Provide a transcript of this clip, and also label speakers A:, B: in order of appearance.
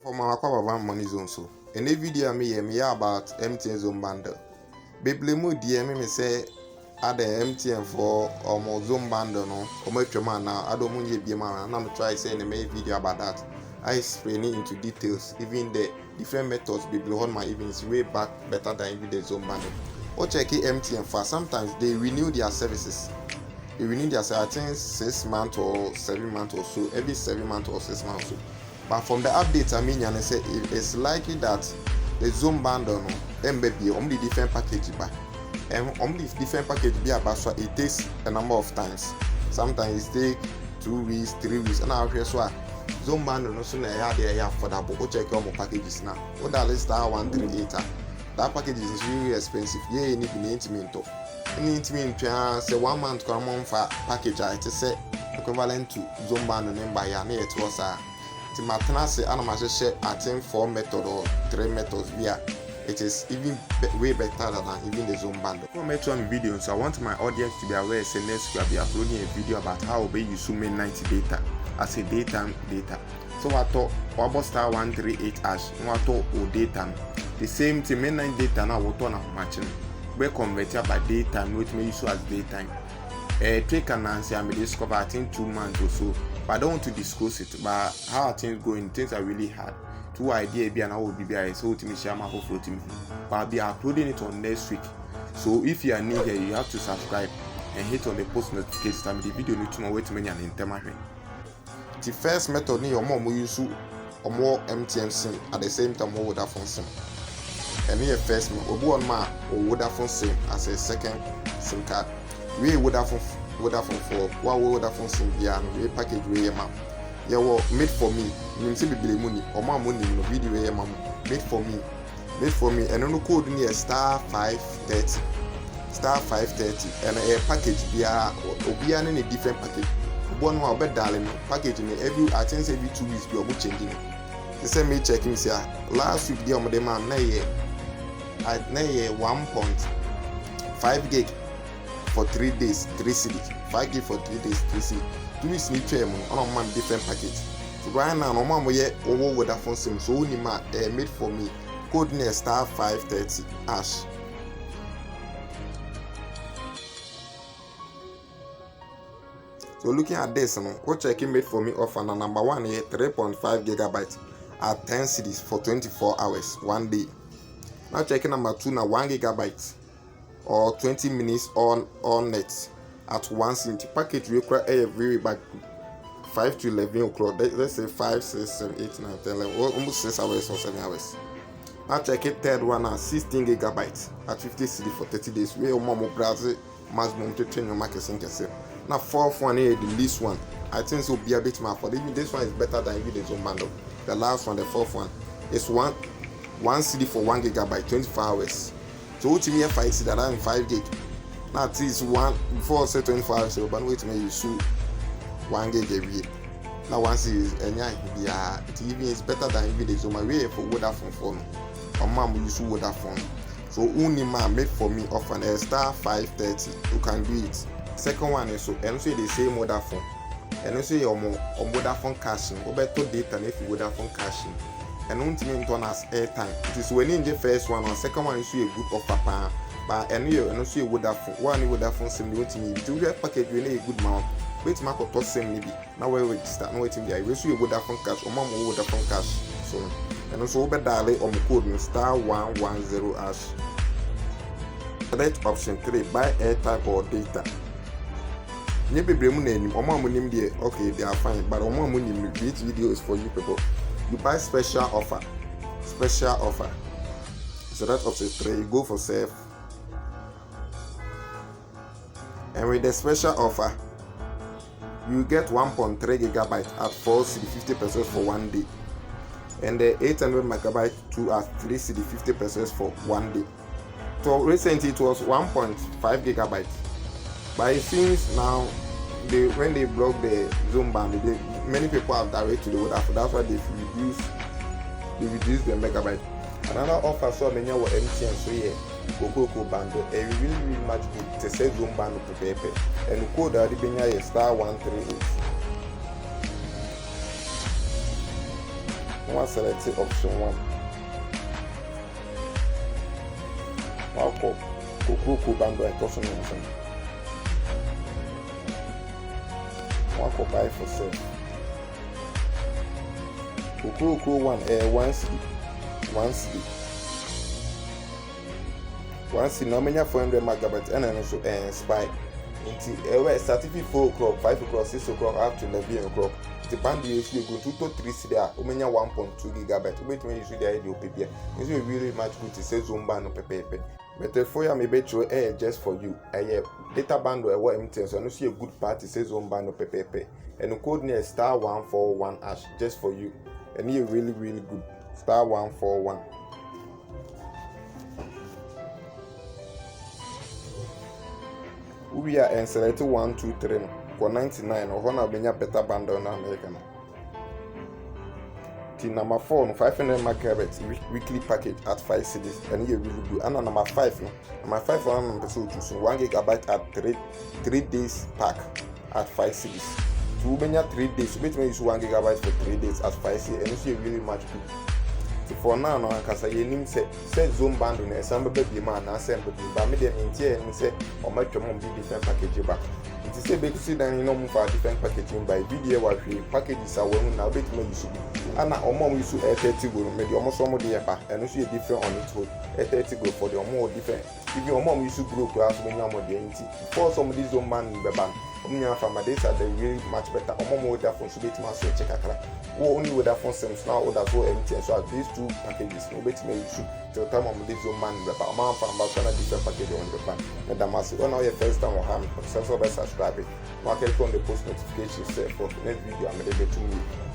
A: For my Aqua Money Zone so. In the video me about MTN Zone Bundle. Baby mu DM me say add the MTN for Zone Bundle no. Man now I don't want be man. I'm try saying a video about that. I explain it into details, even the different methods baby on my events way back better than even the Zone Bundle. Or check it MTN for sometimes they renew their services. They renew their services, I think 6 months or 7 months or so, every 7 months or 6 months or so. But from the updates I mean, and say it's likely that the Zone Bundle no MBB only different package by and only different package be about so it takes a number of times. Sometimes it take 2 weeks, 3 weeks, and I'll so Zone Bundle no sooner yeah for that but check out more packages now. What that list that 138 that package is really expensive. Yeah, you need to be intimate. Say 1 month come on for package it is equivalent to Zone Bundle number ya na it was Timatanase Anamashare attain 4 methods or 3 methods via it is even way better than even the Zone Bundle. For my video, so I want my audience to be aware say next week I'll be uploading a video about how we use 90 data as a daytime data. So I thought about star 138 hash, I thought daytime. The same thing, 9 data now we turn on matching. We convert by daytime, which may use as daytime. Take an answer I may discover I think 2 months or so. But I don't want to discuss it. But how things going, things are really hard. 2 ideas be and I will be there. So to me, share my whole to me. But I'll be uploading it on next week. So if you are new here, you have to subscribe and hit on the post notification time. The video need to know where to many and intermarry. The first method ni your mom will use or more MTN SIM at the same time more Vodafone SIM. And here first me obu on ma or Vodafone SIM as a second SIM card. We Vodafone for what Vodafone SIM via we package we map. Yeah, well, made for me. You see, be money or my money in the video we made for me, and on the code near star 530, and a package via or via any different package. One more bed darling package in every I think every 2 weeks be changing. The same me checking here. Last week the man I 1.5 gig for 3 days, 3 cities. 5 gig for 3 days, 3 cities. 2 weeks need to on man different package. So right now no man we over Vodafone SIM so only man made for me code near star 530 hash. So looking at this, what checking made for me offer number 1 here 3.5 gigabytes at 10 cities for 24 hours 1 day. Now checking number 2 now 1 gigabyte or 20 minutes on net at 1 cent. Package require every back 5 to 11 o'clock. Let's say 5, 6, 7, 8, 9, 10, 11, almost 6 hours or 7 hours. Now check it third one at 16 gigabytes at 50 cedi for 30 days. We are more Brazil maximum to train your marketing. Now fourth one here, the least one. I think so be a bit more for even this one is better than even the Zone Bundle. The last one, the fourth one, is one cedi for 1 gigabyte, 24 hours. So what me if I see that I'm 5 gig. Now at least one before say 24 hours, but wait me you shoot 1 gig every year. Now once is TV is better than even the Zone. My way for Vodafone phone. Or mom will use Vodafone. So only man made for me offer a star 530. You can do it. Second one is so and also the same Vodafone. And also your more on Vodafone caching. Or better data if you Vodafone caching. And don't mean to as airtime. It is when in the first one or second one is a good offer. But and you and also Vodafone. One Vodafone SIM you to me. To get package you need a good amount. Wait mark or same maybe. Now we start no waiting there. We see a Vodafone cash or mom Vodafone cash. So and also over dial on the code star 110 hash. Select option 3 buy airtime or data. Okay, they are fine, but this video is for you people. You buy special offer. So that's option 3. You go for save, and with the special offer, you get 1.3 gigabyte at 4 cedi 50 pesos for 1 day, and the 800 megabyte 2 at 3 cedi 50 pesos for 1 day. So recently it was 1.5 gigabyte. But it seems now, when they block the Zone Bundle, many people have direct to the Vodafone. That's why they reduce the megabyte. Another offer so many were MTN so here, Coco Bundle. And really much good to say Zone Bundle to paper. And the code that is star 138. Now select option 1. Now call bundle and toss on the one for buy for sale. Cool one once no many 400 megabytes and also spy until starting 4 o'clock, 5 o'clock, 6 o'clock up to 11 o'clock. The band is going to 3 there, 1.2 gigabytes. Wait when you see the idea paper. It's really much good to say Zone Bundle paper. But for you, maybe just for you. Data bundle or MTN, so I see a good part to say Zone Bundle paper. And the code name is *141# just for you. And you're really good. *141. We are and select 1, 2, 3 for 99 or one of the better bundle in American. Number 4, 500 megabytes weekly package at 5 cities, and you're really good. And number 5, number 5 1 choosing 1 gigabyte at 3 days pack at 5 cities. 2 3 days, so between use 1 gigabyte for 3 days at 5 cities, and you're really much good. So for now, no one can say you need say Zone Bundle na some baby man na say baby but me dey MTN and say or my mom be different package back. It is say be to see that you know move for different packaging by video what we packages are when now bit me use and na mom use 30 go maybe almost some dey back and so different on it hold 30 go for the more different. If your mom use group class when you am on the NT for some of these Zone Bundle be ban from my data they really much better. Mom with that phone so bit man say check akara. Only with that phone sims now or that so MTN. So these 2 packages no bet me issue till time of this Zone Bundle but man from about one different package on the plan. And that must when now your first time or have subscribe. Market on the post notifications for next video I'm going to me.